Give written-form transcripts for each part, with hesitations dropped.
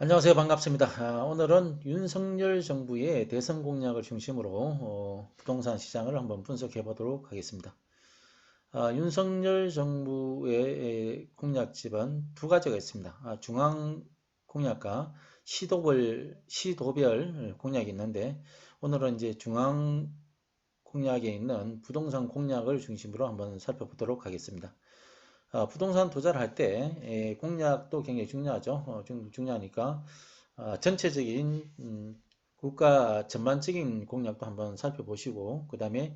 안녕하세요. 반갑습니다. 오늘은 윤석열 정부의 대선 공약을 중심으로 부동산 시장을 한번 분석해 보도록 하겠습니다. 윤석열 정부의 공약집은 두 가지가 있습니다. 중앙 공약과 시도별 공약이 있는데, 오늘은 이제 중앙 공약에 있는 부동산 공약을 중심으로 한번 살펴보도록 하겠습니다. 부동산 투자를 할 때 공약도 굉장히 중요하죠. 중요하니까 전체적인 국가 전반적인 공약도 한번 살펴보시고, 그 다음에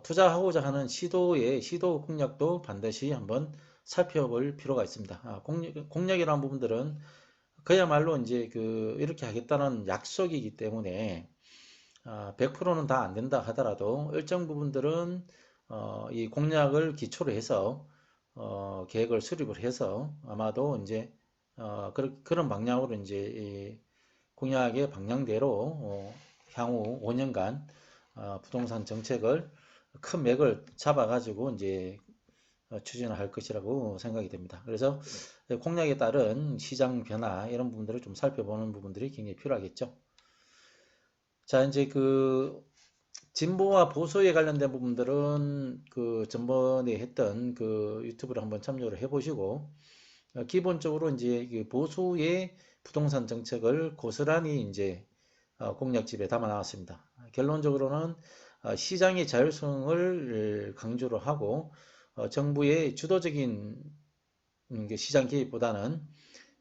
투자하고자 하는 시도 공약도 반드시 한번 살펴볼 필요가 있습니다. 공약이라는 부분들은 그야말로 이제 이렇게 하겠다는 약속이기 때문에 100%는 다 안 된다 하더라도 일정 부분들은 이 공약을 기초로 해서 계획을 수립을 해서 아마도 이제 그런 방향으로 이제 공약의 방향대로 향후 5년간 부동산 정책을 큰 맥을 잡아가지고 이제 추진을 할 것이라고 생각이 됩니다. 그래서 공약에 따른 시장 변화 이런 부분들을 좀 살펴보는 부분들이 굉장히 필요하겠죠. 자, 이제 진보와 보수에 관련된 부분들은 전번에 했던 유튜브를 한번 참조를 해보시고, 기본적으로 이제 보수의 부동산 정책을 고스란히 이제 공약집에 담아 나왔습니다. 결론적으로는 시장의 자율성을 강조를 하고, 정부의 주도적인 시장 개입보다는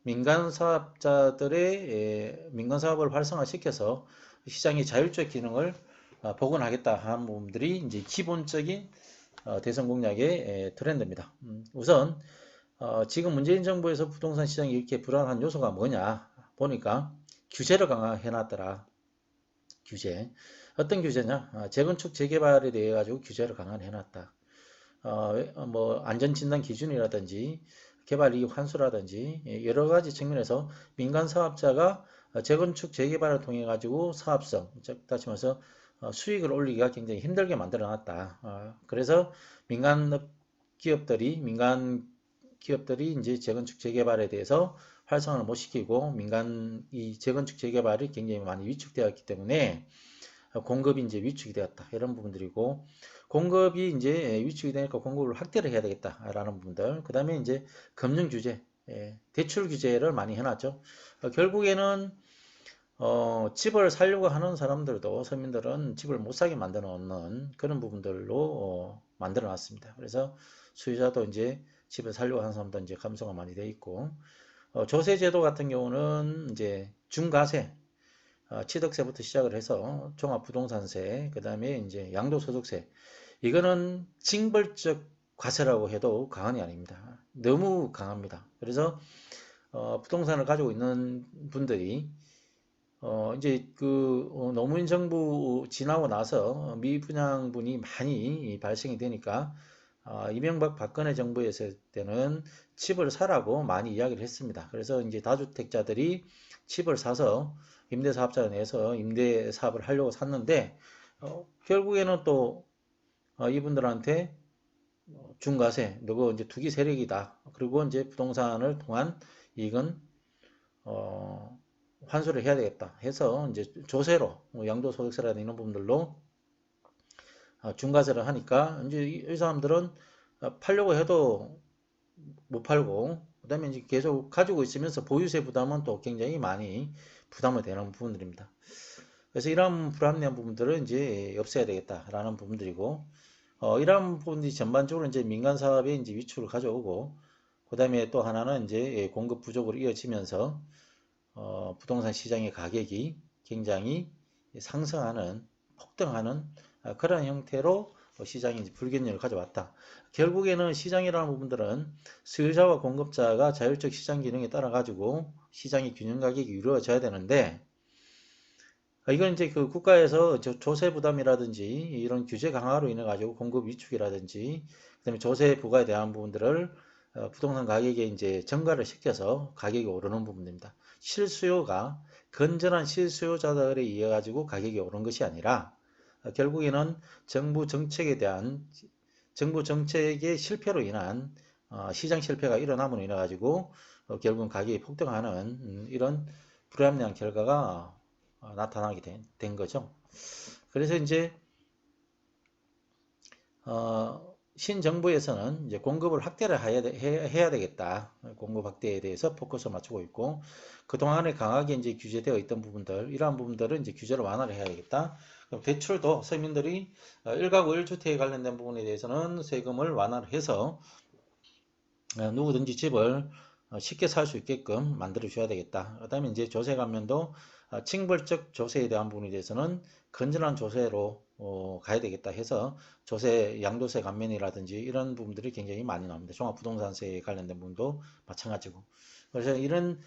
민간 사업을 활성화시켜서 시장의 자율적 기능을 복원하겠다 하는 부분들이 이제 기본적인 대선 공약의 트렌드입니다. 우선 지금 문재인 정부에서 부동산 시장이 이렇게 불안한 요소가 뭐냐 보니까 규제를 강화해놨더라. 규제. 어떤 규제냐? 재건축 재개발에 대해 가지고 규제를 강화해놨다. 뭐 안전진단 기준이라든지 개발이익 환수라든지 여러 가지 측면에서 민간 사업자가 재건축 재개발을 통해 가지고 사업성, 즉 다시 말해서 수익을 올리기가 굉장히 힘들게 만들어 놨다. 그래서 민간 기업들이 이제 재건축 재개발에 대해서 활성화를 못 시키고 이 재건축 재개발이 굉장히 많이 위축되었기 때문에 공급이 이제 위축이 되었다. 이런 부분들이고, 공급이 이제 위축이 되니까 공급을 확대를 해야 되겠다라는 부분들. 그 다음에 이제 금융 규제, 대출 규제를 많이 해놨죠. 결국에는 집을 살려고 하는 사람들도 서민들은 집을 못 사게 만들어 놓는 그런 부분들로 만들어 놨습니다. 그래서 수요자도 이제 집을 살려고 하는 사람도 이제 감소가 많이 돼 있고, 조세제도 같은 경우는 이제 중과세, 취득세부터 시작을 해서 종합부동산세, 그 다음에 이제 양도소득세. 이거는 징벌적 과세라고 해도 과언이 아닙니다. 너무 강합니다. 그래서 부동산을 가지고 있는 분들이 이제 노무현 정부 지나고 나서 미분양분이 많이 발생이 되니까 이명박 박근혜 정부였을 때는 집을 사라고 많이 이야기를 했습니다. 그래서 이제 다주택자들이 집을 사서 임대사업자를 내서 임대사업을 하려고 샀는데 결국에는 또 이분들한테 중과세, 너거 이제 투기 세력이다. 그리고 이제 부동산을 통한 이익은 환수를 해야 되겠다 해서 이제 조세로 양도소득세라는 이런 부분들로 중과세를 하니까 이제 이 사람들은 팔려고 해도 못 팔고, 그다음에 이제 계속 가지고 있으면서 보유세 부담은 또 굉장히 많이 부담을 되는 부분들입니다. 그래서 이런 불합리한 부분들을 이제 없애야 되겠다라는 부분들이고, 이런 부분들이 전반적으로 이제 민간 사업에 이제 위축을 가져오고, 그다음에 또 하나는 이제 공급 부족으로 이어지면서 부동산 시장의 가격이 굉장히 상승하는, 폭등하는 그런 형태로 시장이 이제 불균형을 가져왔다. 결국에는 시장이라는 부분들은 수요자와 공급자가 자율적 시장 기능에 따라 가지고 시장의 균형 가격이 이루어져야 되는데, 이건 이제 국가에서 조세 부담이라든지 이런 규제 강화로 인해 가지고 공급 위축이라든지 그다음에 조세 부과에 대한 부분들을 부동산 가격에 이제 증가를 시켜서 가격이 오르는 부분입니다. 건전한 실수요자들에 의해 가지고 가격이 오른 것이 아니라 결국에는 정부 정책의 실패로 인한 시장 실패가 일어남으로 인해 가지고 결국은 가격이 폭등하는 이런 불합리한 결과가 나타나게 된 거죠. 그래서 이제 신정부에서는 이제 공급을 확대를 해야 되겠다. 공급 확대에 대해서 포커스를 맞추고 있고, 그동안에 강하게 이제 규제되어 있던 부분들, 이러한 부분들은 이제 규제를 완화를 해야 되겠다. 그럼 대출도 서민들이 1가구 1주택에 관련된 부분에 대해서는 세금을 완화를 해서 누구든지 집을 쉽게 살 수 있게끔 만들어 줘야 되겠다. 그 다음에 이제 조세 감면도 징벌적 조세에 대한 부분에 대해서는 건전한 조세로 가야 되겠다 해서 조세, 양도세 감면이라든지 이런 부분들이 굉장히 많이 나옵니다. 종합부동산세에 관련된 부분도 마찬가지고. 그래서 이런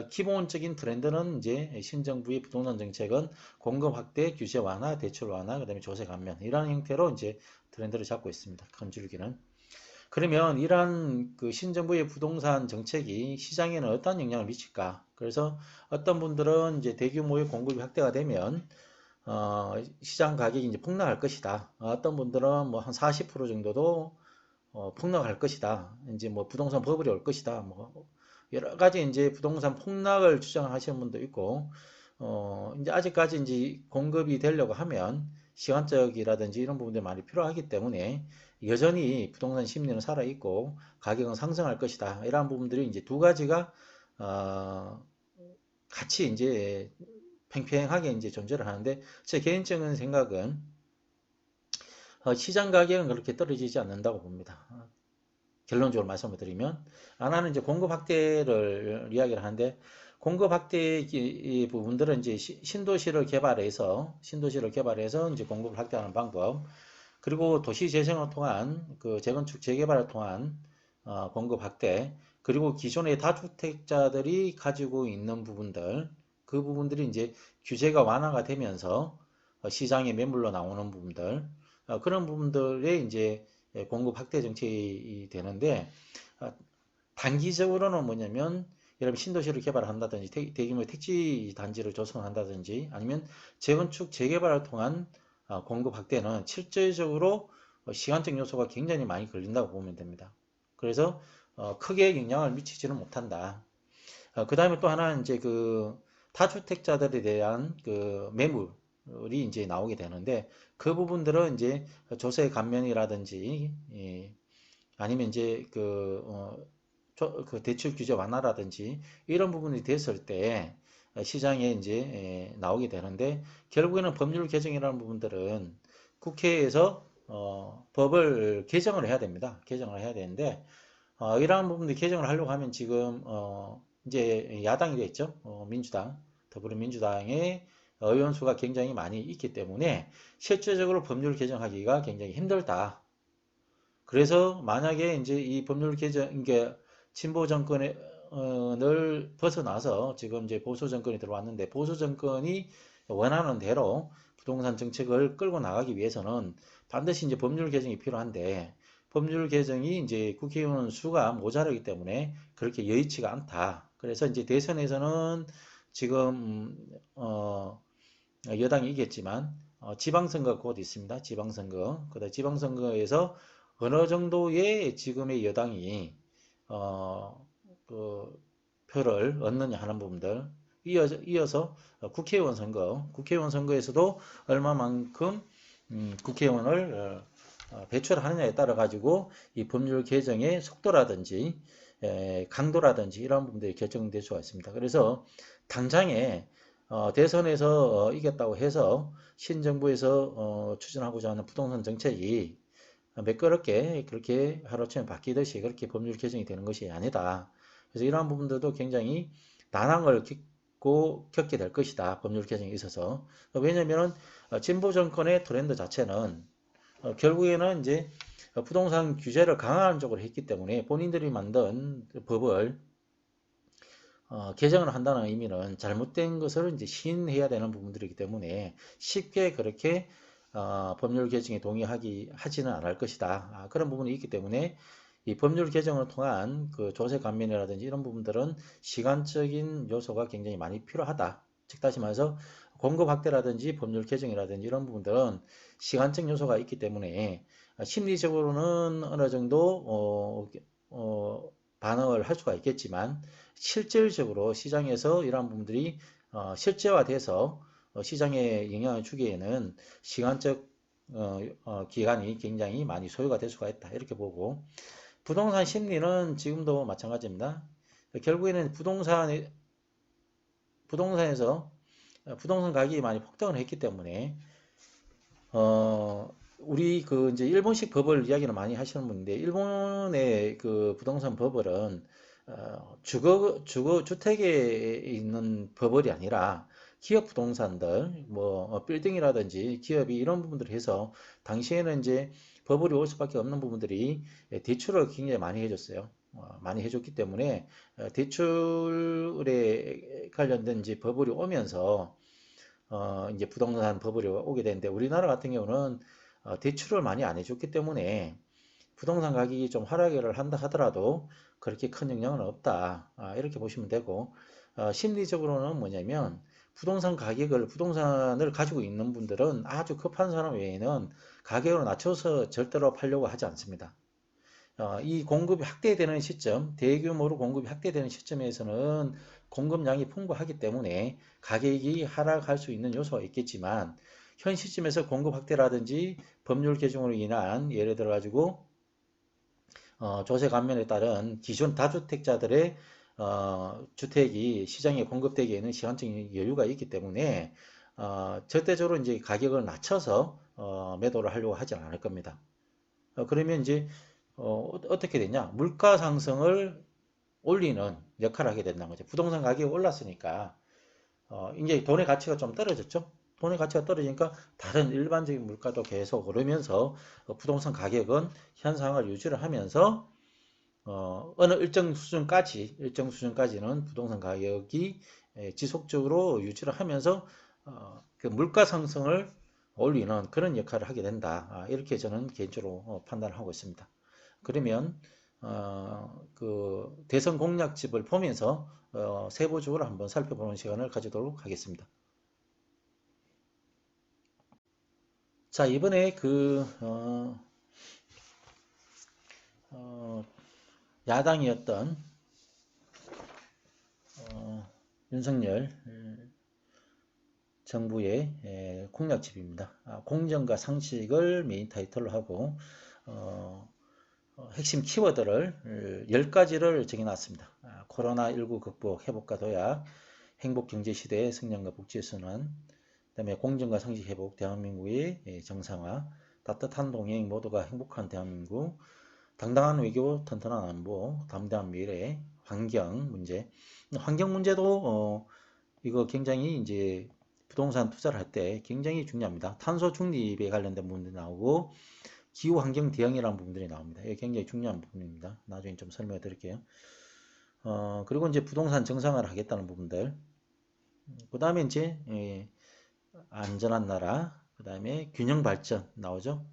기본적인 트렌드는 이제 신정부의 부동산 정책은 공급 확대, 규제 완화, 대출 완화, 그다음에 조세 감면 이런 형태로 이제 트렌드를 잡고 있습니다. 큰 줄기는. 그러면 이러한 그 신정부의 부동산 정책이 시장에는 어떤 영향을 미칠까? 그래서 어떤 분들은 이제 대규모의 공급이 확대가 되면 시장 가격이 이제 폭락할 것이다. 어떤 분들은 뭐 한 40% 정도도 폭락할 것이다. 이제 뭐 부동산 버블이 올 것이다. 뭐 여러 가지 이제 부동산 폭락을 주장하시는 분도 있고, 이제 아직까지 이제 공급이 되려고 하면 시간적이라든지 이런 부분들이 많이 필요하기 때문에 여전히 부동산 심리는 살아있고 가격은 상승할 것이다. 이러한 부분들이 이제 두 가지가 같이 이제 팽팽하게 이제 존재를 하는데, 제 개인적인 생각은 시장 가격은 그렇게 떨어지지 않는다고 봅니다. 결론적으로 말씀을 드리면, 하나는 이제 공급 확대를 이야기를 하는데, 공급 확대 부분들은 이제 신도시를 개발해서 이제 공급을 확대하는 방법, 그리고 도시 재생을 통한 그 재건축 재개발을 통한 공급 확대, 그리고 기존의 다주택자들이 가지고 있는 부분들, 그 부분들이 이제 규제가 완화가 되면서 시장에 매물로 나오는 부분들, 그런 부분들의 이제 공급 확대 정책이 되는데, 단기적으로는 뭐냐면 여러분 신도시를 개발한다든지 대규모 택지 단지를 조성한다든지 아니면 재건축 재개발을 통한 공급 확대는 실질적으로 시간적 요소가 굉장히 많이 걸린다고 보면 됩니다. 그래서 크게 영향을 미치지는 못한다. 그 다음에 또 하나는 이제 그 다주택자들에 대한 그 매물이 이제 나오게 되는데, 그 부분들은 이제 조세 감면이라든지 아니면 이제 그 대출 규제 완화라든지 이런 부분이 됐을 때 시장에 이제 나오게 되는데, 결국에는 법률 개정이라는 부분들은 국회에서 법을 개정을 해야 됩니다. 개정을 해야 되는데, 이러한 부분들 개정을 하려고 하면 지금 이제 야당이 됐죠. 민주당, 더불어민주당의 의원수가 굉장히 많이 있기 때문에 실질적으로 법률 개정하기가 굉장히 힘들다. 그래서 만약에 이제 이 법률 개정, 이게 진보 정권을 벗어나서 지금 이제 보수 정권이 들어왔는데, 보수 정권이 원하는 대로 부동산 정책을 끌고 나가기 위해서는 반드시 이제 법률 개정이 필요한데, 법률 개정이 이제 국회의원 수가 모자라기 때문에 그렇게 여의치가 않다. 그래서 이제 대선에서는 지금 여당이 이겼지만 지방선거 곧 있습니다. 지방선거. 그다음 지방선거에서 어느 정도의 지금의 여당이 그 표를 얻느냐 하는 부분들, 이어서 국회의원 선거에서도 얼마만큼 국회의원을 배출하느냐에 따라 가지고 이 법률 개정의 속도라든지 강도라든지 이런 부분들이 결정될 수가 있습니다. 그래서 당장에 대선에서 이겼다고 해서 신정부에서 추진하고자 하는 부동산 정책이 매끄럽게 그렇게 하루아침에 바뀌듯이 그렇게 법률 개정이 되는 것이 아니다. 그래서 이러한 부분들도 굉장히 난항을 겪게 될 것이다. 법률 개정에 있어서. 왜냐하면 진보 정권의 트렌드 자체는 결국에는 이제 부동산 규제를 강화하는 쪽으로 했기 때문에 본인들이 만든 법을 개정을 한다는 의미는 잘못된 것을 이제 시인해야 되는 부분들이기 때문에 쉽게 그렇게 법률 개정에 하지는 않을 것이다. 그런 부분이 있기 때문에 이 법률 개정을 통한 그 조세 감면이라든지 이런 부분들은 시간적인 요소가 굉장히 많이 필요하다. 즉 다시 말해서 공급 확대라든지 법률 개정이라든지 이런 부분들은 시간적 요소가 있기 때문에 심리적으로는 어느 정도 반응을 할 수가 있겠지만 실질적으로 시장에서 이러한 부분들이 실제화돼서 시장에 영향을 주기에는 시간적 기간이 굉장히 많이 소요가 될 수가 있다. 이렇게 보고 부동산 심리는 지금도 마찬가지입니다. 결국에는 부동산에서 부동산 가격이 많이 폭등을 했기 때문에 우리 그 이제 일본식 버블 이야기를 많이 하시는 분인데 일본의 그 부동산 버블은 주거 주택에 있는 버블이 아니라 기업 부동산들 뭐 빌딩이라든지 기업이 이런 부분들을 해서 당시에는 이제 버블이 올 수밖에 없는 부분들이 대출을 굉장히 많이 해줬어요. 많이 해줬기 때문에 대출에 관련된 이제 버블이 오면서 이제 부동산 버블이 오게 되는데 우리나라 같은 경우는 대출을 많이 안 해줬기 때문에 부동산 가격이 좀 하락을 한다 하더라도 그렇게 큰 영향은 없다. 이렇게 보시면 되고 심리적으로는 뭐냐면 부동산을 가지고 있는 분들은 아주 급한 사람 외에는 가격을 낮춰서 절대로 팔려고 하지 않습니다. 이 공급이 확대되는 시점, 대규모로 공급이 확대되는 시점에서는 공급량이 풍부하기 때문에 가격이 하락할 수 있는 요소가 있겠지만 현 시점에서 공급 확대라든지 법률 개정으로 인한 예를 들어 가지고 조세 감면에 따른 기존 다주택자들의 주택이 시장에 공급되기에는 시간적인 여유가 있기 때문에 절대적으로 이제 가격을 낮춰서 매도를 하려고 하지 않을 겁니다. 그러면 이제 어떻게 되냐? 물가 상승을 올리는 역할을 하게 된다는 거죠. 부동산 가격이 올랐으니까 이제 돈의 가치가 좀 떨어졌죠. 돈의 가치가 떨어지니까 다른 일반적인 물가도 계속 오르면서 부동산 가격은 현상을 유지를 하면서 어느 일정 수준까지는 부동산 가격이 지속적으로 유지를 하면서 그 물가 상승을 올리는 그런 역할을 하게 된다. 이렇게 저는 개인적으로 판단을 하고 있습니다. 그러면 그 대선 공약집을 보면서 세부적으로 한번 살펴보는 시간을 가지도록 하겠습니다. 자, 이번에 야당이었던 윤석열 정부의 공약집입니다. 공정과 상식을 메인 타이틀로 하고 핵심 키워드를 10가지를 정해놨습니다. 코로나19 극복, 회복과 도약, 행복경제시대의 성장과 복지의 순환, 그다음에 공정과 상식 회복, 대한민국의 정상화, 따뜻한 동행, 모두가 행복한 대한민국, 당당한 외교, 튼튼한 안보, 담대한 미래, 환경 문제. 환경 문제도 이거 굉장히 이제 부동산 투자를 할 때 굉장히 중요합니다. 탄소 중립에 관련된 부분도 나오고 기후 환경 대응이라는 부분들이 나옵니다. 이게 굉장히 중요한 부분입니다. 나중에 좀 설명해 드릴게요. 그리고 이제 부동산 정상화를 하겠다는 부분들. 그 다음에 이제 안전한 나라, 그 다음에 균형 발전 나오죠.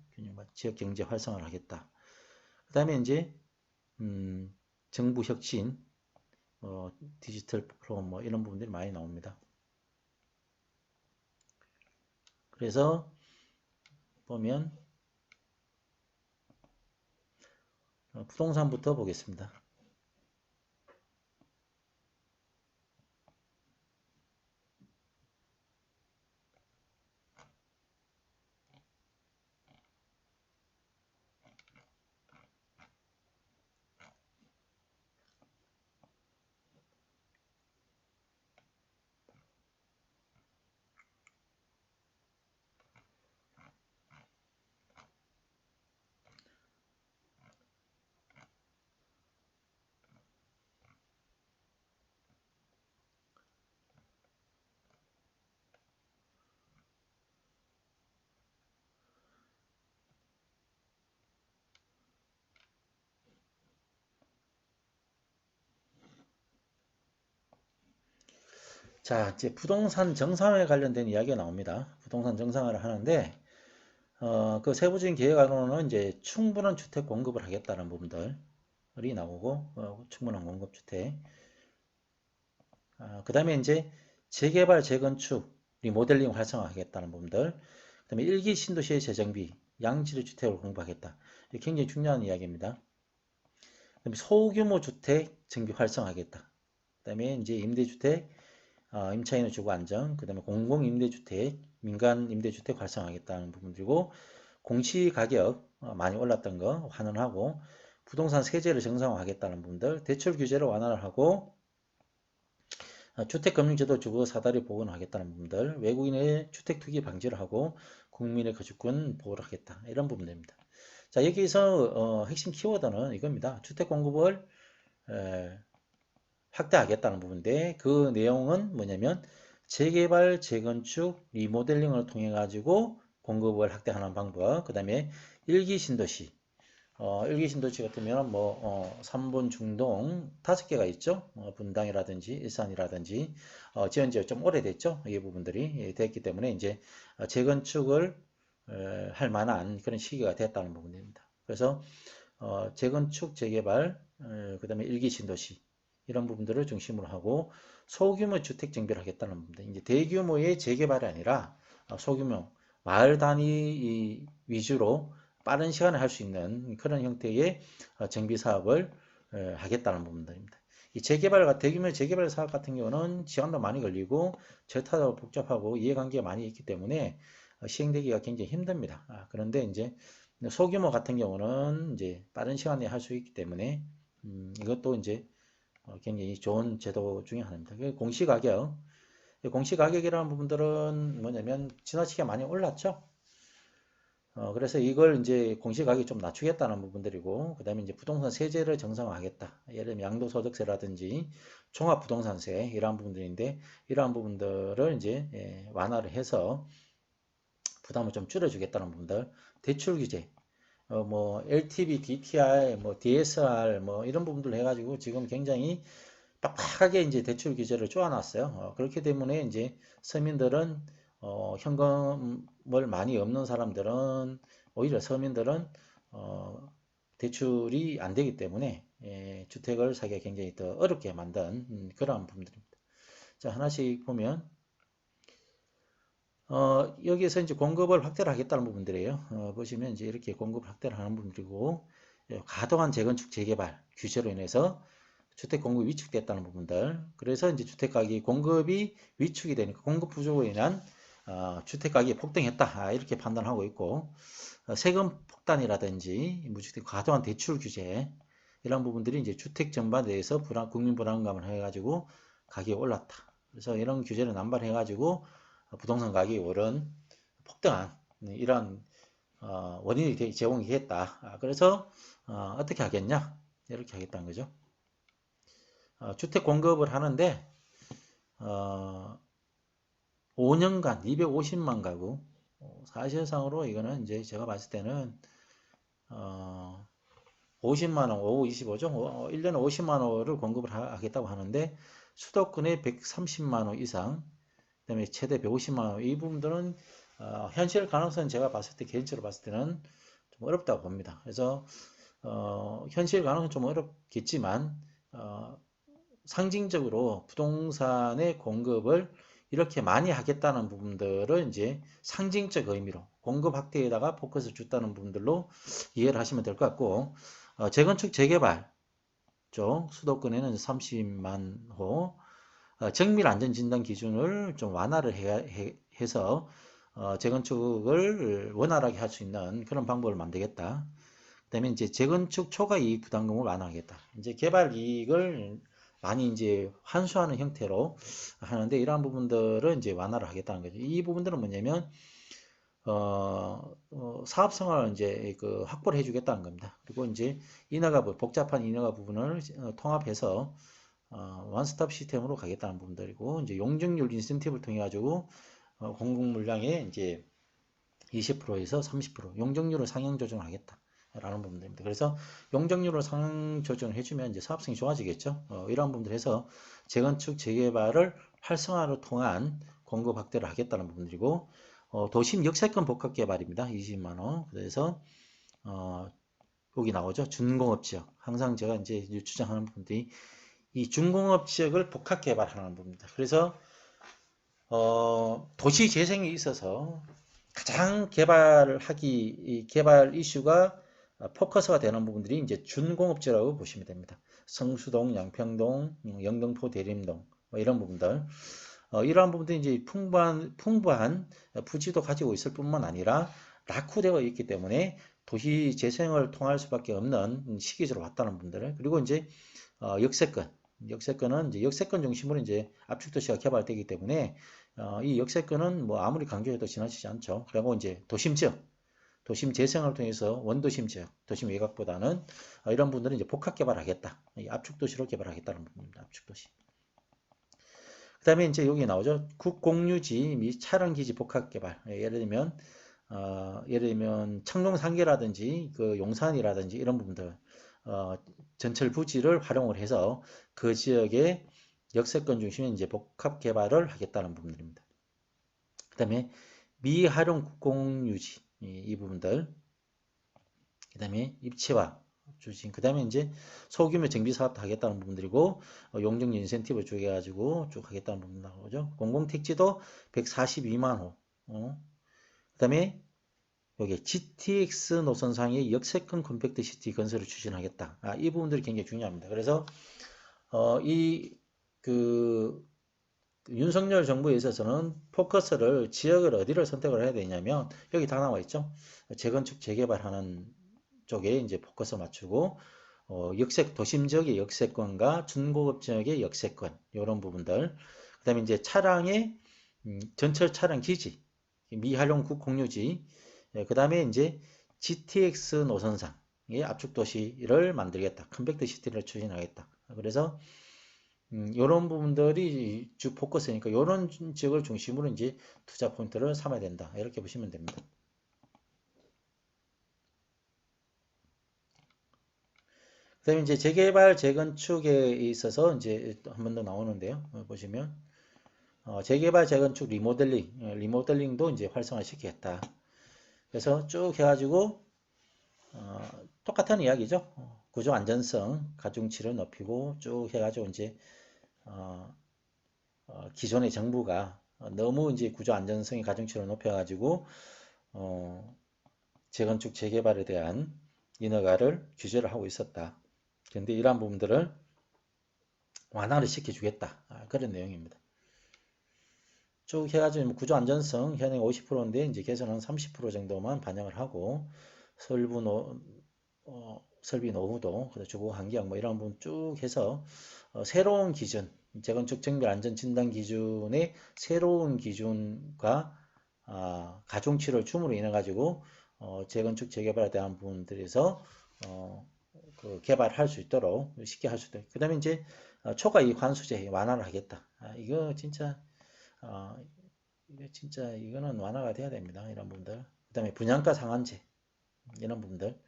지역 경제 활성화를 하겠다. 그 다음에 이제 정부 혁신, 디지털 플랫폼 뭐 이런 부분들이 많이 나옵니다. 그래서 보면 부동산부터 보겠습니다. 자, 이제 부동산 정상화에 관련된 이야기가 나옵니다. 부동산 정상화를 하는데 그 세부적인 계획안으로는 이제 충분한 주택 공급을 하겠다는 부분들이 나오고 충분한 공급 주택. 그 다음에 이제 재개발, 재건축, 리모델링 활성화하겠다는 부분들. 그 다음에 일기 신도시의 재정비, 양질의 주택을 공부하겠다. 이게 굉장히 중요한 이야기입니다. 그다음에 소규모 주택 정비 활성화하겠다. 그다음에 이제 임대주택, 임차인을 주거 안정, 그다음에 공공임대주택, 민간 임대주택 활성화하겠다는 부분들이고, 공시가격 많이 올랐던 거 환원하고, 부동산 세제를 정상화하겠다는 부분들, 대출 규제를 완화를 하고, 주택금융제도 주거 사다리 복원하겠다는 부분들, 외국인의 주택 투기 방지를 하고 국민의 거주권 보호를 하겠다. 이런 부분들입니다. 자, 여기서 핵심 키워드는 이겁니다. 주택 공급을 확대하겠다는 부분인데, 그 내용은 뭐냐면 재개발, 재건축, 리모델링을 통해 가지고 공급을 확대하는 방법, 그 다음에 일기 신도시, 일기 신도시 같으면 뭐 3본 중동 5개가 있죠. 분당이라든지 일산이라든지 지은 지 좀 오래됐죠. 이 부분들이 됐기 때문에 이제 재건축을 할 만한 그런 시기가 됐다는 부분입니다. 그래서 재건축, 재개발, 그 다음에 일기 신도시 이런 부분들을 중심으로 하고 소규모 주택 정비를 하겠다는 부분입니다. 이제 대규모의 재개발이 아니라 소규모 마을 단위 위주로 빠른 시간에 할 수 있는 그런 형태의 정비 사업을 하겠다는 부분들입니다. 이 재개발, 대규모 재개발 사업 같은 경우는 시간도 많이 걸리고 절차도 복잡하고 이해관계가 많이 있기 때문에 시행되기가 굉장히 힘듭니다. 그런데 이제 소규모 같은 경우는 이제 빠른 시간에 할 수 있기 때문에 이것도 이제 굉장히 좋은 제도 중에 하나입니다. 공시가격, 공시가격이라는 부분들은 뭐냐면 지나치게 많이 올랐죠. 그래서 이걸 이제 공시가격이 좀 낮추겠다는 부분들이고, 그 다음에 이제 부동산 세제를 정상화하겠다. 예를 들면 양도소득세라든지 종합부동산세 이러한 부분들인데, 이러한 부분들을 이제 완화를 해서 부담을 좀 줄여주겠다는 부분들, 대출 규제, 뭐 LTV, DTI, 뭐 DSR, 뭐 이런 부분들 해가지고 지금 굉장히 빡빡하게 이제 대출 규제를 쪼아놨어요. 그렇기 때문에 이제 서민들은 현금을 많이 없는 사람들은 오히려 서민들은 대출이 안 되기 때문에 주택을 사기가 굉장히 더 어렵게 만든 그러한 부분들입니다. 자, 하나씩 보면 여기에서 이제 공급을 확대를 하겠다는 부분들이에요. 보시면 이제 이렇게 공급 확대를 하는 부분들이고, 과도한 재건축 재개발 규제로 인해서 주택 공급이 위축됐다는 부분들. 그래서 이제 주택 가격이 공급이 위축이 되니까 공급 부족으로 인한 주택 가격이 폭등했다. 이렇게 판단하고 있고, 세금 폭탄이라든지 무주택 과도한 대출 규제 이런 부분들이 이제 주택 전반에 대해서 국민 불안감을 해가지고 가격이 올랐다. 그래서 이런 규제를 남발해가지고 부동산 가격이 오른 폭등한 이런 원인이 제공이 됐다. 그래서 어떻게 하겠냐? 이렇게 하겠다는 거죠. 주택 공급을 하는데 5년간 250만 가구, 사실상으로 이거는 이제 제가 봤을 때는 50만 원, 5, 25죠. 1년에 50만 원을 공급을 하겠다고 하는데 수도권에 130만 원 이상, 그다음에 최대 150만 원, 이 부분들은 현실 가능성은 제가 봤을 때, 개인적으로 봤을 때는 좀 어렵다고 봅니다. 그래서 현실 가능성은 좀 어렵겠지만 상징적으로 부동산의 공급을 이렇게 많이 하겠다는 부분들을 이제 상징적 의미로 공급 확대에다가 포커스를 줬다는 부분들로 이해를 하시면 될 것 같고, 재건축 재개발 쪽 수도권에는 30만 호, 정밀 안전 진단 기준을 좀 완화를 해서 재건축을 원활하게 할 수 있는 그런 방법을 만들겠다. 그다음에 이제 재건축 초과 이익 부담금을 완화하겠다. 이제 개발 이익을 많이 이제 환수하는 형태로 하는데, 이러한 부분들은 이제 완화를 하겠다는 거죠. 이 부분들은 뭐냐면 사업성을 이제 확보를 해주겠다는 겁니다. 그리고 이제 인허가 복잡한 인허가 부분을 통합해서 원스톱 시스템으로 가겠다는 부분들이고, 이제 용적률 인센티브를 통해 가지고 공급 물량의 이제 20%에서 30% 용적률을 상향 조정하겠다. 라는 부분들입니다. 그래서 용적률을 상향 조정을 해주면 이제 사업성이 좋아지겠죠. 이러한 부분들 해서 재건축, 재개발을 활성화를 통한 공급 확대를 하겠다는 부분들이고, 도심 역세권 복합 개발입니다. 20만 원. 그래서 여기 나오죠. 준공업 지역. 항상 제가 이제 주장하는 부분들이 이 준공업 지역을 복합 개발하는 부분입니다. 그래서 도시 재생에 있어서 가장 개발 이슈가 포커스가 되는 부분들이 이제 준공업지라고 보시면 됩니다. 성수동, 양평동, 영등포, 대림동 뭐 이런 부분들. 이러한 부분들이 이제 풍부한 부지도 가지고 있을 뿐만 아니라 낙후되어 있기 때문에 도시 재생을 통할 수밖에 없는 시기로 왔다는 분들. 그리고 이제 역세권은 이제 역세권 중심으로 이제 압축도시가 개발되기 때문에 이 역세권은 뭐 아무리 강조해도 지나치지 않죠. 그리고 이제 도심 지역, 도심 재생을 통해서 원도심 지역, 도심 외곽보다는 이런 분들은 이제 복합 개발하겠다, 압축도시로 개발하겠다는 부분입니다. 압축도시. 그다음에 이제 여기 나오죠. 국공유지 및 차량기지 복합 개발. 예를 들면 청룡상계라든지 그 용산이라든지 이런 부분들 전철 부지를 활용을 해서 그 지역의 역세권 중심에 이제 복합 개발을 하겠다는 부분들입니다. 그다음에 미활용 국공유지 이 부분들. 그다음에 입체화 추진. 그다음에 이제 소규모 정비 사업도 하겠다는 부분들이고 용적 인센티브 쭉 해가지고 쭉 하겠다는 부분 나오죠. 공공택지도 142만 호. 그다음에 여기 GTX 노선상의 역세권 컴팩트 시티 건설을 추진하겠다. 이 부분들이 굉장히 중요합니다. 그래서 윤석열 정부에 있어서는 포커스를 지역을 어디를 선택을 해야 되냐면 여기 다 나와 있죠. 재건축 재개발하는 쪽에 이제 포커스 맞추고 도심 지역의 역세권과 준고급 지역의 역세권 이런 부분들. 그다음에 이제 차량의 전철 차량 기지, 미활용 국공유지. 그다음에 이제 GTX 노선상의 압축 도시를 만들겠다. 컴팩트 시티를 추진하겠다. 그래서 이런 부분들이 주 포커스니까 이런 지역을 중심으로 이제 투자 포인트를 삼아야 된다. 이렇게 보시면 됩니다. 그다음에 이제 재개발, 재건축에 있어서 이제 한 번 더 나오는데요. 보시면 재개발, 재건축, 리모델링도 이제 활성화시키겠다. 그래서 쭉 해가지고 똑같은 이야기죠. 구조 안전성, 가중치를 높이고 쭉 해가지고 이제 기존의 정부가 너무 이제 구조 안전성의 가중치를 높여가지고 재건축, 재개발에 대한 인허가를 규제를 하고 있었다. 그런데 이러한 부분들을 완화를 시켜주겠다. 그런 내용입니다. 쭉 해가지고 구조 안전성 현행 50%인데 이제 개선은 30% 정도만 반영을 하고 설비 노후도 주거 환경 뭐 이런 부분 쭉 해서 새로운 기준 재건축 정비 안전 진단 기준의 새로운 기준과 가중치를 줌으로 인해 가지고 재건축 재개발에 대한 부분들에서 개발할 수 있도록 쉽게 할 수 있도록. 그 다음에 이제 초과 이익 환수제 완화를 하겠다. 이거 진짜 이거는 완화가 돼야 됩니다. 이런 부분들. 그 다음에 분양가 상한제 이런 부분들.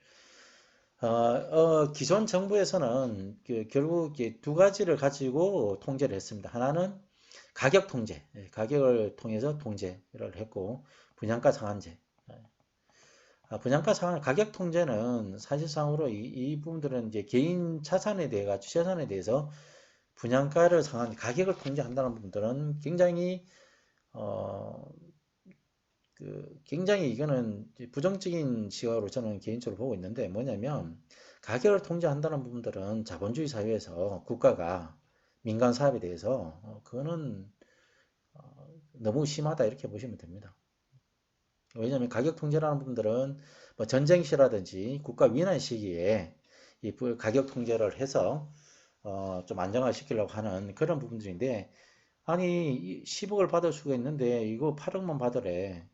기존 정부에서는 결국 두 가지를 가지고 통제를 했습니다. 하나는 가격 통제, 가격을 통해서 통제를 했고 분양가 상한제. 분양가 상한 가격 통제는 사실상으로 이 부분들은 이제 개인 자산에 대해서 분양가를 가격을 통제한다는 부분들은 굉장히 굉장히 이거는 부정적인 시각으로 저는 개인적으로 보고 있는데 뭐냐면 가격을 통제한다는 부분들은 자본주의 사회에서 국가가 민간 사업에 대해서 그거는 너무 심하다 이렇게 보시면 됩니다. 왜냐하면 가격 통제라는 부분들은 뭐 전쟁 시라든지 국가 위난 시기에 이 가격 통제를 해서 좀 안정화시키려고 하는 그런 부분들인데 아니 10억을 받을 수가 있는데 이거 8억만 받으래.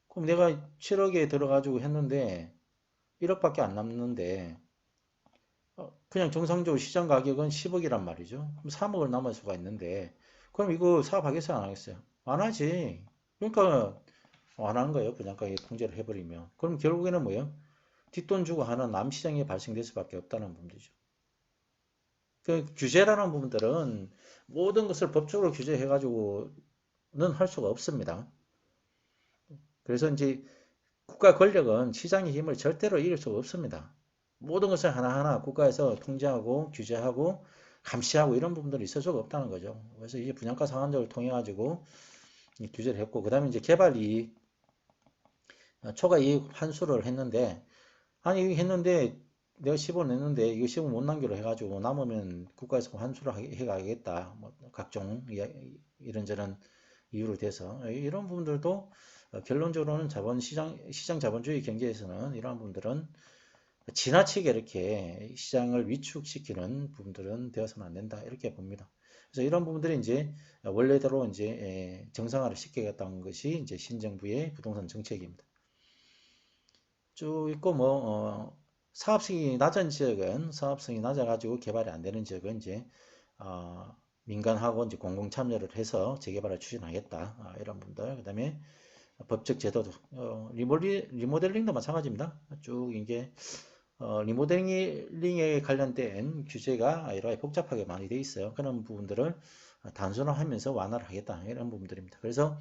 그럼 내가 7억에 들어가지고 했는데 1억밖에 안 남는데 그냥 정상적으로 시장 가격은 10억이란 말이죠. 그럼 3억을 남을 수가 있는데 그럼 이거 사업하겠어요? 안 하겠어요? 안 하지. 그러니까 안 하는 거예요. 분양가 통제를 해버리면. 그럼 결국에는 뭐예요? 뒷돈 주고 하는 남시장이 발생될 수밖에 없다는 부분이죠. 그 규제라는 부분들은 모든 것을 법적으로 규제해가지고는 할 수가 없습니다. 그래서 이제 국가 권력은 시장의 힘을 절대로 이길 수가 없습니다. 모든 것을 하나하나 국가에서 통제하고 규제하고 감시하고 이런 부분들이 있을 수가 없다는 거죠. 그래서 이제 분양가 상한제를 통해 가지고 규제를 했고 그 다음에 이제 개발 이익 초과이익 환수를 했는데, 아니 이거 했는데 내가 10원 냈는데 이거 10원 못 남기로 해가지고 남으면 국가에서 환수를 해가겠다. 뭐 각종 이런저런 이유로 돼서 이런 부분들도 결론적으로는 시장 자본주의 경제에서는 이러한 부분들은 지나치게 이렇게 시장을 위축시키는 부분들은 되어서는 안 된다 이렇게 봅니다. 그래서 이런 부분들이 이제 원래대로 이제 정상화를 시키겠다는 것이 이제 신정부의 부동산 정책입니다. 쭉 있고 사업성이 낮은 지역은 사업성이 낮아가지고 개발이 안 되는 지역은 이제 민간하고 이제 공공 참여를 해서 재개발을 추진하겠다 이런 분들. 그다음에 법적 제도도 리모델링도 마찬가지입니다. 쭉 이게 리모델링에 관련된 규제가 여러 가지 복잡하게 많이 돼 있어요. 그런 부분들을 단순화하면서 완화를 하겠다 이런 부분들입니다. 그래서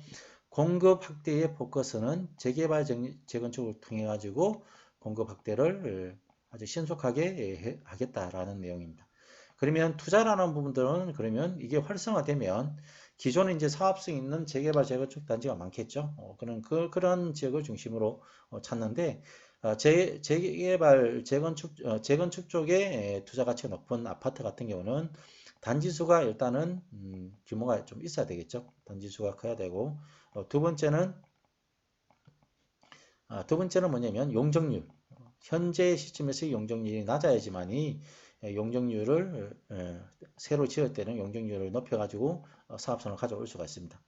공급 확대의 포커스는 재개발 재건축을 통해 가지고 공급 확대를 아주 신속하게 하겠다라는 내용입니다. 그러면 투자라는 부분들은 그러면 이게 활성화되면 기존에 이제 사업성 있는 재개발 재건축 단지가 많겠죠. 그런 지역을 중심으로 찾는데 재개발 재건축 쪽에 투자 가치가 높은 아파트 같은 경우는 단지 수가 일단은 규모가 좀 있어야 되겠죠. 단지 수가 커야 되고 두 번째는 뭐냐면 용적률. 현재 시점에서 용적률이 낮아야지만이 용적률을 새로 지을 때는 용적률을 높여가지고 사업성을 가져올 수가 있습니다.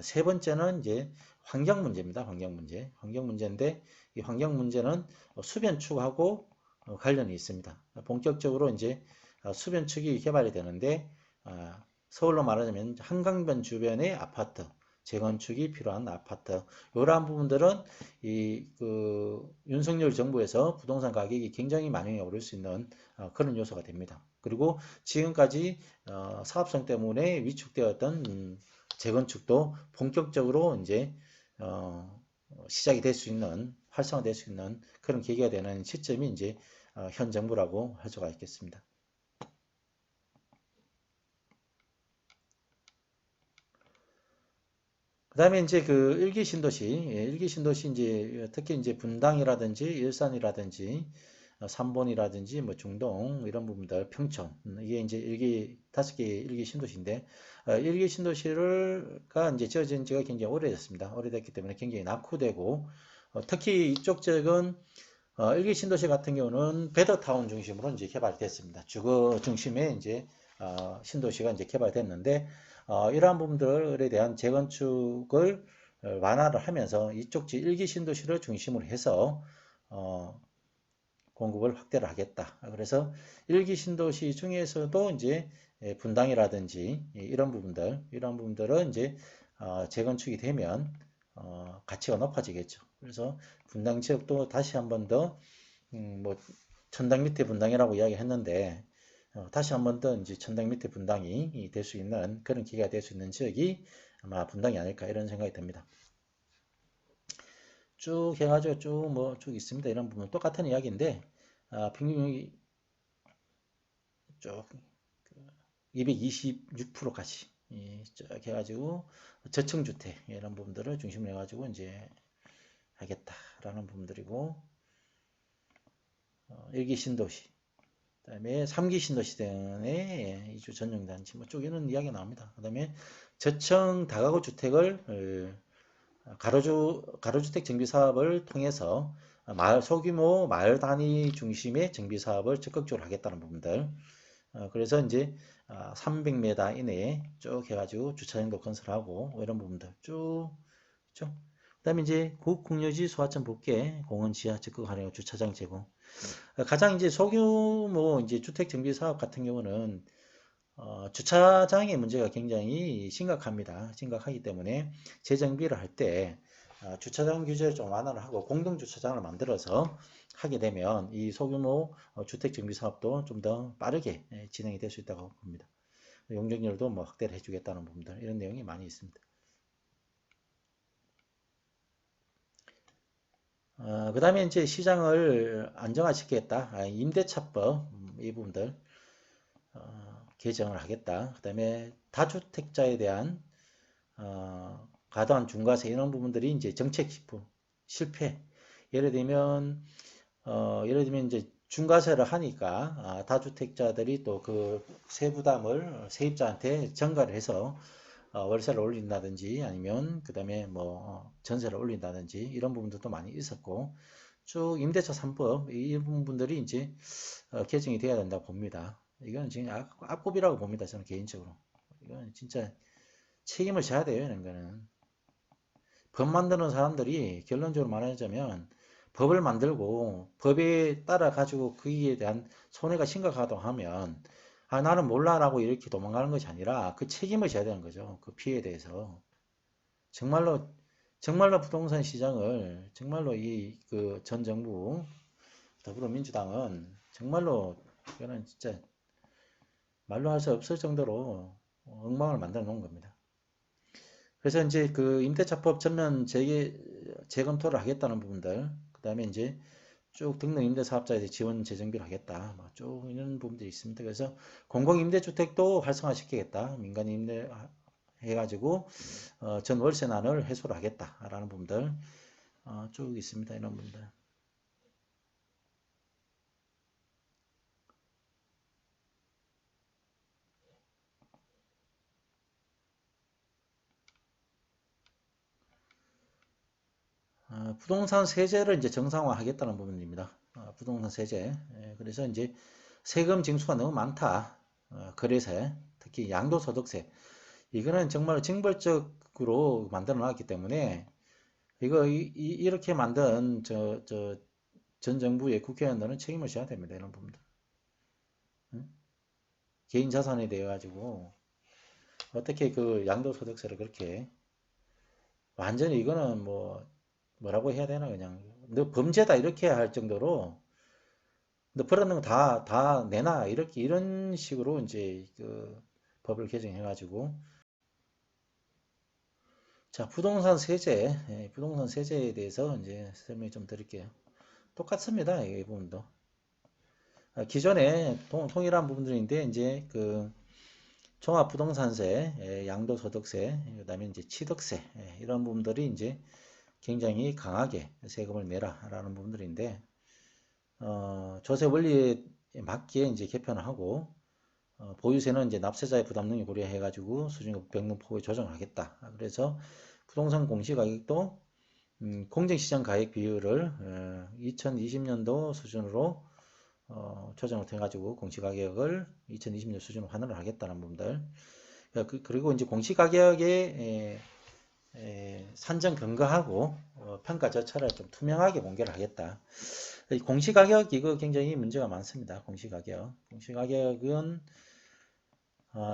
세 번째는 이제 환경 문제입니다. 환경 문제인데 이 환경 문제는 수변축하고 관련이 있습니다. 본격적으로 이제 수변축이 개발이 되는데 서울로 말하자면 한강변 주변의 아파트 재건축이 필요한 아파트 이러한 부분들은 윤석열 정부에서 부동산 가격이 굉장히 많이 오를 수 있는 그런 요소가 됩니다. 그리고 지금까지 사업성 때문에 위축되었던 재건축도 본격적으로 이제 시작이 될 수 있는 활성화될 수 있는 그런 계기가 되는 시점이 이제 현 정부라고 할 수가 있겠습니다. 그 다음에 이제 일기 신도시 이제 특히 이제 분당이라든지 일산이라든지 삼본이라든지 뭐 중동 이런 부분들 평촌 이게 이제 다섯 개 일기 신도시인데 일기 신도시가 이제 지어진 지가 굉장히 오래됐습니다. 오래됐기 때문에 굉장히 낙후되고 특히 이쪽 지역은 일기 신도시 같은 경우는 베더타운 중심으로 이제 개발됐습니다. 주거 중심의 이제 신도시가 이제 개발됐는데 이러한 부분들에 대한 재건축을 완화를 하면서 이쪽 일기 신도시를 중심으로 해서 공급을 확대를 하겠다. 그래서 일기 신도시 중에서도 이제 분당이라든지 이런 부분들은 이제 재건축이 되면 가치가 높아지겠죠. 그래서 분당 지역도 다시 한 번 더 뭐 천당 밑에 분당이라고 이야기했는데 다시 한 번 더 이제 천당 밑에 분당이 될 수 있는 그런 기회가 될 수 있는 지역이 아마 분당이 아닐까 이런 생각이 듭니다. 쭉 해가지고 쭉 있습니다. 이런 부분 똑같은 이야기인데 평균이 쭉 226%까지 쭉 해가지고 저층주택 이런 부분들을 중심으로 해가지고 이제 하겠다라는 부분들이고 일기 신도시 그다음에 3기 신도시 등의 이주 전용단지 뭐 쪽에는 이야기가 나옵니다. 그다음에 저층 다가구 주택을 가로주택 정비 사업을 통해서 소규모 마을 단위 중심의 정비 사업을 적극적으로 하겠다는 부분들. 그래서 이제 300m 이내에 쭉 해가지고 주차장도 건설하고 이런 부분들 쭉 있죠. 그다음에 이제 국공유지 소하천 복개 공원 지하 적극 활용 주차장 제공. 가장 이제 소규모 이제 주택 정비 사업 같은 경우는 주차장의 문제가 굉장히 심각합니다. 심각하기 때문에 재정비를 할 때 주차장 규제를 좀 완화를 하고 공동 주차장을 만들어서 하게 되면 이 소규모 주택 정비 사업도 좀 더 빠르게 진행이 될 수 있다고 봅니다. 용적률도 뭐 확대를 해주겠다는 부분들 이런 내용이 많이 있습니다. 그 다음에 이제 시장을 안정화시키겠다. 임대차법 이 부분들 개정을 하겠다. 그 다음에 다주택자에 대한 과도한 중과세 이런 부분들이 이제 정책 실패 예를 들면 이제 중과세를 하니까 다주택자들이 또 그 세부담을 세입자한테 전가를 해서 월세를 올린다든지 아니면 그 다음에 뭐 전세를 올린다든지 이런 부분들도 많이 있었고 쭉 임대차 3법 이 부분들이 이제 개정이 돼야 된다고 봅니다. 이건 지금 앞법이라고 봅니다. 저는 개인적으로. 이건 진짜 책임을 져야 돼요. 이런 거는. 법 만드는 사람들이 결론적으로 말하자면 법을 만들고 법에 따라 가지고 거기에 대한 손해가 심각하다고 하면 나는 몰라라고 이렇게 도망가는 것이 아니라 그 책임을 져야 되는 거죠. 그 피해에 대해서. 정말로 부동산 시장을 정말로 이 그 전 정부 더불어민주당은 정말로 이거는 진짜 말로 할 수 없을 정도로 엉망을 만들어 놓은 겁니다. 그래서 이제 그 임대차법 전면 재검토를 하겠다는 부분들, 그 다음에 이제 쭉 등록 임대사업자에 대해 지원 재정비를 하겠다. 쭉 이런 부분들이 있습니다. 그래서 공공임대주택도 활성화시키겠다. 민간 임대 해가지고 전 월세난을 해소를 하겠다라는 부분들 쭉 있습니다. 이런 부분들. 부동산 세제를 이제 정상화하겠다는 부분입니다. 부동산 세제. 그래서 이제 세금 징수가 너무 많다. 거래세, 특히 양도소득세. 이거는 정말 징벌적으로 만들어 놨기 때문에 이렇게 만든 전 정부의 국회의원들은 책임을 져야 됩니다. 이런 부분들. 응? 개인 자산에 대해 가지고 어떻게 그 양도소득세를 그렇게 완전히 이거는 뭐라고 해야 되나 그냥 너 범죄다 이렇게 할 정도로 너 벌었는 거 다 내놔 이렇게 이런 식으로 이제 그 법을 개정해 가지고 자 부동산 세제 부동산 세제에 대해서 이제 설명 좀 드릴게요. 똑같습니다. 이 부분도 기존에 동일한 부분들인데 이제 그 종합부동산세, 양도소득세, 그다음에 이제 취득세 이런 부분들이 이제 굉장히 강하게 세금을 내라라는 부분들인데 조세 원리에 맞게 이제 개편을 하고 보유세는 이제 납세자의 부담 능력 고려해가지고 수준급 변동폭을 조정하겠다. 그래서 부동산 공시가격도 공정시장 가액 비율을 2020년도 수준으로 조정을 해가지고 공시가격을 2020년 수준으로 환원을 하겠다는 부분들. 그리고 이제 공시가격에 산정 근거하고 평가 절차를 좀 투명하게 공개를 하겠다. 공시가격 이거 굉장히 문제가 많습니다. 공시가격은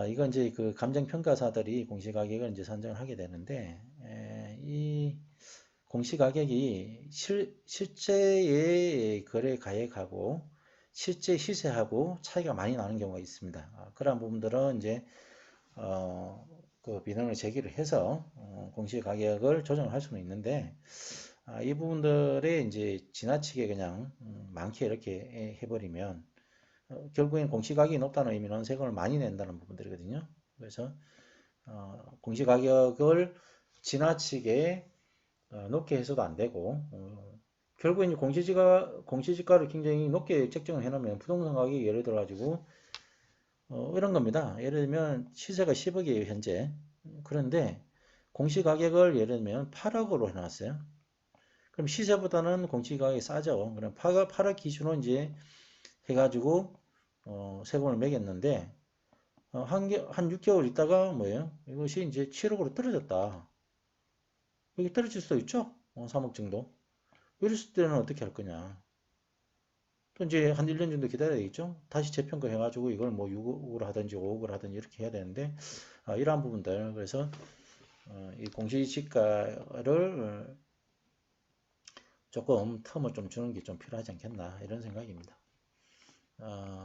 이건 이제 그 감정평가사들이 공시가격을 이제 산정을 하게 되는데 이 공시가격이 실제의 거래 가액하고 실제 시세하고 차이가 많이 나는 경우가 있습니다. 그런 부분들은 이제 그 민원을 제기를 해서 공시가격을 조정을 할 수는 있는데 이 부분들에 이제 지나치게 그냥 많게 이렇게 해버리면 결국엔 공시가격이 높다는 의미는 세금을 많이 낸다는 부분들이거든요. 그래서 공시가격을 지나치게 높게 해서도 안 되고 결국엔 공시지가를 굉장히 높게 책정을 해놓으면 부동산 가격이 예를 들어 가지고 이런 겁니다. 예를 들면 시세가 10억이에요 현재. 그런데 공시가격을 예를 들면 8억으로 해놨어요. 그럼 시세보다는 공시가격이 싸죠. 그럼 8억 기준으로 이제 해가지고 세금을 매겼는데 한 6개월 있다가 뭐예요? 이것이 이제 7억으로 떨어졌다. 여기 떨어질 수도 있죠? 3억 정도. 이랬을 때는 어떻게 할 거냐? 또 이제 한 1년 정도 기다려야 되겠죠? 다시 재평가 해가지고 이걸 뭐 6억으로 하든지 5억으로 하든지 이렇게 해야 되는데 이러한 부분들 그래서 이 공시지가를 조금 텀을 좀 주는 게 좀 필요하지 않겠나 이런 생각입니다.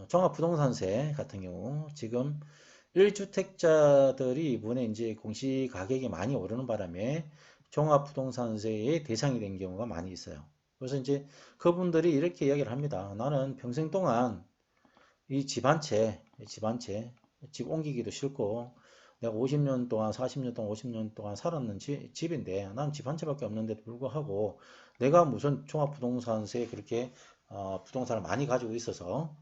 종합부동산세 같은 경우 지금 1주택자들이 이번에 이제 공시가격이 많이 오르는 바람에 종합부동산세의 대상이 된 경우가 많이 있어요. 그래서 이제 그분들이 이렇게 이야기를 합니다. 나는 평생 동안 이 집 옮기기도 싫고 내가 50년 동안, 40년 동안, 50년 동안 살았는 집인데 난 집 한 채밖에 없는데도 불구하고 내가 무슨 종합부동산세에 그렇게 부동산을 많이 가지고 있어서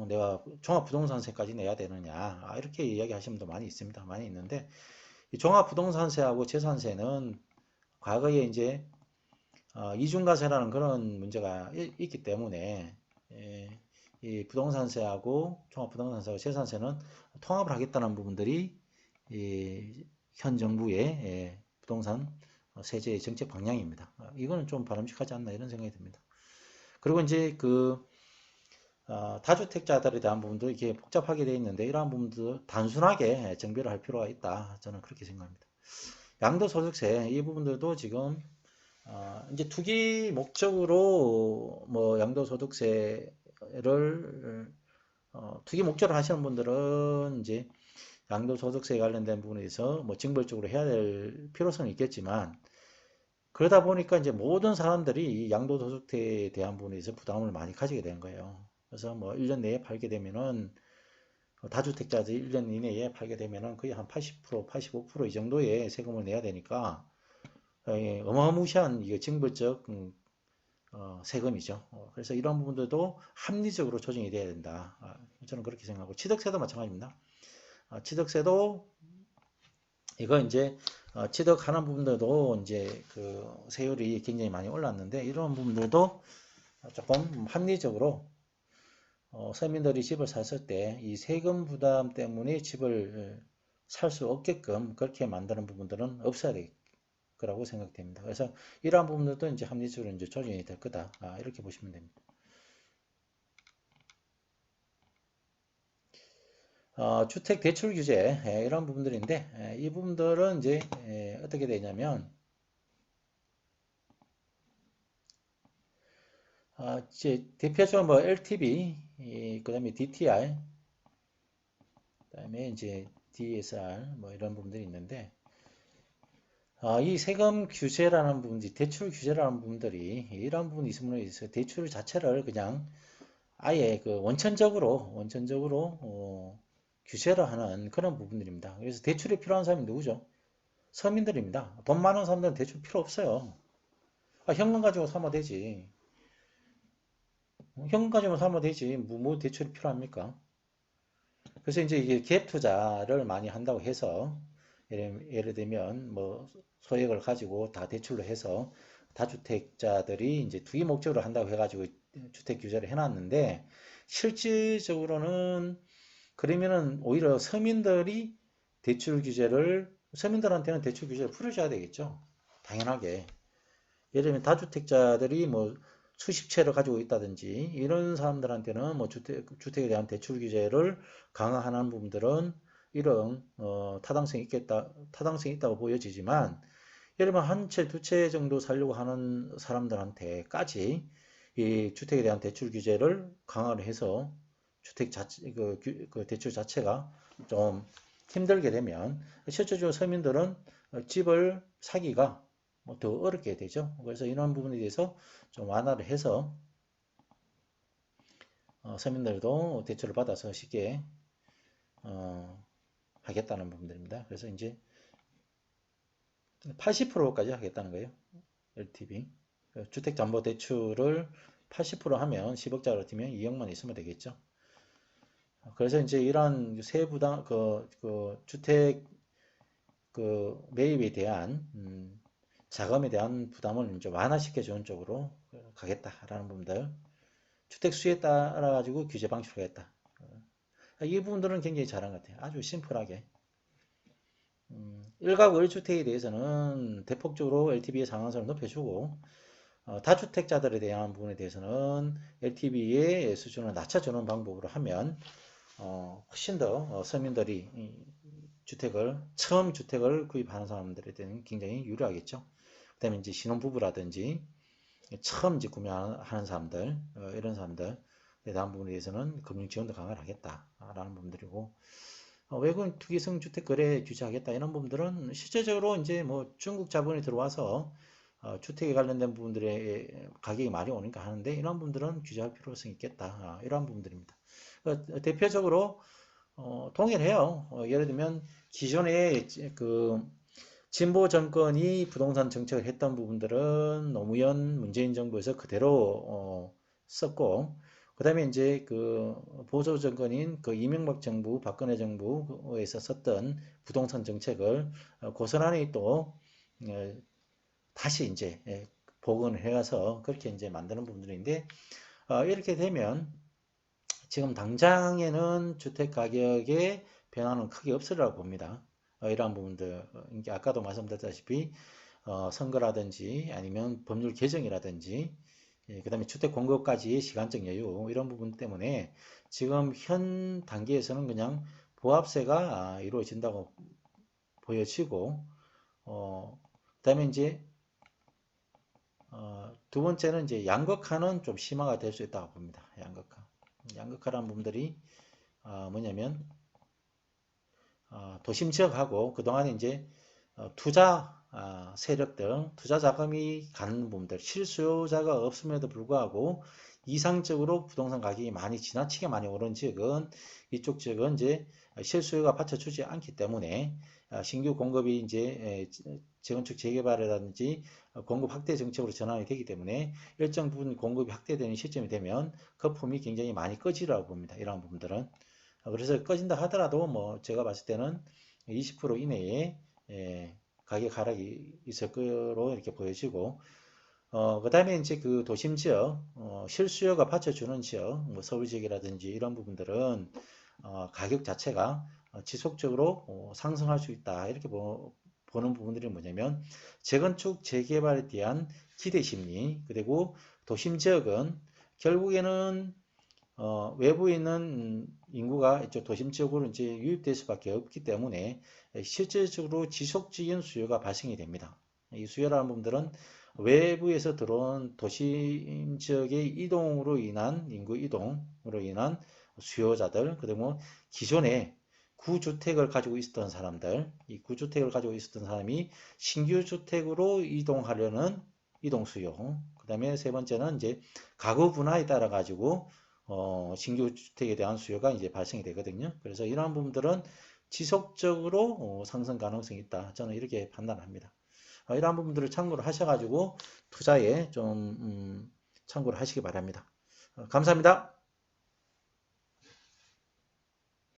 내가 종합부동산세까지 내야 되느냐 이렇게 이야기하시는 분도 많이 있습니다. 많이 있는데 이 종합부동산세하고 재산세는 과거에 이제 이중과세라는 그런 문제가 있기 때문에 이 부동산세하고 종합부동산세하고 재산세는 통합을 하겠다는 부분들이 현 정부의 부동산 세제의 정책 방향입니다. 이거는 좀 바람직하지 않나 이런 생각이 듭니다. 그리고 이제 다주택자들에 대한 부분도 이렇게 복잡하게 되어 있는데 이러한 부분도 단순하게 정비를 할 필요가 있다. 저는 그렇게 생각합니다. 양도소득세 이 부분들도 지금 이제 투기 목적으로 뭐 양도소득세를 투기 목적으로 하시는 분들은 이제 양도소득세에 관련된 부분에서 뭐 징벌적으로 해야 될 필요성은 있겠지만 그러다 보니까 이제 모든 사람들이 양도소득세에 대한 부분에서 부담을 많이 가지게 된 거예요. 그래서 뭐 1년 내에 팔게 되면은 다주택자들이 1년 이내에 팔게 되면은 거의 한 80%, 85% 이 정도의 세금을 내야 되니까 어마무시한 이게 징벌적 세금이죠. 그래서 이런 부분들도 합리적으로 조정이 돼야 된다. 저는 그렇게 생각하고 취득세도 마찬가지입니다. 취득세도 이거 이제 취득하는 부분들도 이제 그 세율이 굉장히 많이 올랐는데 이런 부분들도 조금 합리적으로 서민들이 집을 샀을 때 이 세금 부담 때문에 집을 살 수 없게끔 그렇게 만드는 부분들은 없어야 될 거라고 생각됩니다. 그래서 이러한 부분들도 이제 합리적으로 이제 조정이 될 거다. 이렇게 보시면 됩니다. 주택 대출 규제 이런 부분들인데 이 부분들은 이제 어떻게 되냐면 이제 대표적으로 뭐 LTV 그다음에 DTR 그다음에 이제 DSR 뭐 이런 부분들이 있는데 이 세금 규제라는 부분이 대출 규제라는 부분들이 이런 부분이 있음으로 인해서 대출 자체를 그냥 아예 그 원천적으로 규제를 하는 그런 부분들입니다. 그래서 대출이 필요한 사람이 누구죠? 서민들입니다. 돈 많은 사람들은 대출 필요 없어요. 현금 가지고 사면 되지. 현금 가지고 사면 되지. 뭐 대출이 필요합니까? 그래서 이제 이게 갭 투자를 많이 한다고 해서 예를 들면 뭐 소액을 가지고 다 대출로 해서 다주택자들이 이제 투기 목적으로 한다고 해가지고 주택 규제를 해놨는데 실질적으로는 그러면은 오히려 서민들한테는 대출 규제를 풀어줘야 되겠죠. 당연하게. 예를 들면 다주택자들이 뭐 수십 채를 가지고 있다든지 이런 사람들한테는 뭐 주택에 대한 대출 규제를 강화하는 부분들은 이런 타당성이 있다고 보여지지만 예를 들면 한 채, 두 채 정도 살려고 하는 사람들한테까지 이 주택에 대한 대출 규제를 강화를 해서 주택 자체 그 대출 자체가 좀 힘들게 되면 실질적으로 서민들은 집을 사기가 뭐 더 어렵게 되죠. 그래서 이런 부분에 대해서 좀 완화를 해서 서민들도 대출을 받아서 쉽게 하겠다는 부분들입니다. 그래서 이제 80%까지 하겠다는 거예요. LTV. 주택담보대출을 80% 하면 10억짜리 뛰면 2억만 있으면 되겠죠. 그래서 이제 이런 세부담, 주택 매입에 대한 자금에 대한 부담을 이제 완화시켜 주는 쪽으로 가겠다라는 부분들. 주택 수에 따라 가지고 규제 방식을 하겠다. 이 부분들은 굉장히 잘한 것 같아요. 아주 심플하게. 1가구 1주택에 대해서는 대폭적으로 LTV의 상한선을 높여주고 다주택자들에 대한 부분에 대해서는 LTV의 수준을 낮춰주는 방법으로 하면 훨씬 더 서민들이 처음 주택을 구입하는 사람들에 대한 굉장히 유리하겠죠. 그 다음에 이제 신혼부부라든지 처음 이제 구매하는 사람들, 이런 사람들에 대한 부분에 대해서는 금융 지원도 강화를 하겠다라는 부분들이고, 외국인 투기성 주택 거래 규제하겠다 이런 부분들은 실제적으로 이제 뭐 중국 자본이 들어와서 주택에 관련된 부분들의 가격이 많이 오니까 하는데 이런 부분들은 규제할 필요성이 있겠다. 이런 부분들입니다. 대표적으로 동일해요. 예를 들면 기존에 그 진보 정권이 부동산 정책을 했던 부분들은 노무현 문재인 정부에서 그대로 썼고, 그 다음에 이제 그 보수 정권인 그 이명박 정부, 박근혜 정부에서 썼던 부동산 정책을 고스란히 또 다시 이제 복원을 해서 그렇게 이제 만드는 부분들인데, 이렇게 되면 지금 당장에는 주택 가격의 변화는 크게 없으리라고 봅니다. 이러한 부분들, 아까도 말씀드렸다시피 선거라든지 아니면 법률 개정이라든지 그 다음에 주택 공급까지의 시간적 여유 이런 부분 때문에 지금 현 단계에서는 그냥 보합세가 이루어진다고 보여지고 그 다음에 이제 두 번째는 이제 양극화는 좀 심화가 될 수 있다고 봅니다. 양극화라는 부분들이 뭐냐면 도심 지역하고 그동안에 이제 투자 세력들, 투자 자금이 가는 부분들, 실수요자가 없음에도 불구하고 이상적으로 부동산 가격이 많이 지나치게 많이 오른 지역은 이쪽 지역은 이제 실수요가 받쳐주지 않기 때문에 신규 공급이 이제 재건축 재개발이라든지 공급 확대 정책으로 전환이 되기 때문에 일정 부분 공급이 확대되는 시점이 되면 거품이 굉장히 많이 꺼지라고 봅니다. 이러한 부분들은. 그래서 꺼진다 하더라도 뭐 제가 봤을 때는 20% 이내에 가격 하락이 있을 거로 이렇게 보여지고 그 다음에 이제 그 도심 지역 실수요가 받쳐주는 지역 뭐 서울 지역이라든지 이런 부분들은 가격 자체가 지속적으로 상승할 수 있다 이렇게 보는 부분들이 뭐냐면 재건축 재개발에 대한 기대 심리 그리고 도심 지역은 결국에는 외부에 있는 인구가 이쪽 도심 지역으로 이제 유입될 수밖에 없기 때문에 실질적으로 지속적인 수요가 발생이 됩니다. 이 수요라는 부분들은 외부에서 들어온 도심 지역의 이동으로 인한 인구 이동으로 인한 수요자들 그리고 기존에 구주택을 가지고 있었던 사람들 이 구주택을 가지고 있었던 사람이 신규 주택으로 이동하려는 이동 수요 그 다음에 세 번째는 이제 가구 분화에 따라 가지고 신규 주택에 대한 수요가 이제 발생이 되거든요. 그래서 이러한 부분들은 지속적으로 상승 가능성이 있다. 저는 이렇게 판단합니다. 이러한 부분들을 참고를 하셔가지고 투자에 좀 참고를 하시기 바랍니다. 감사합니다.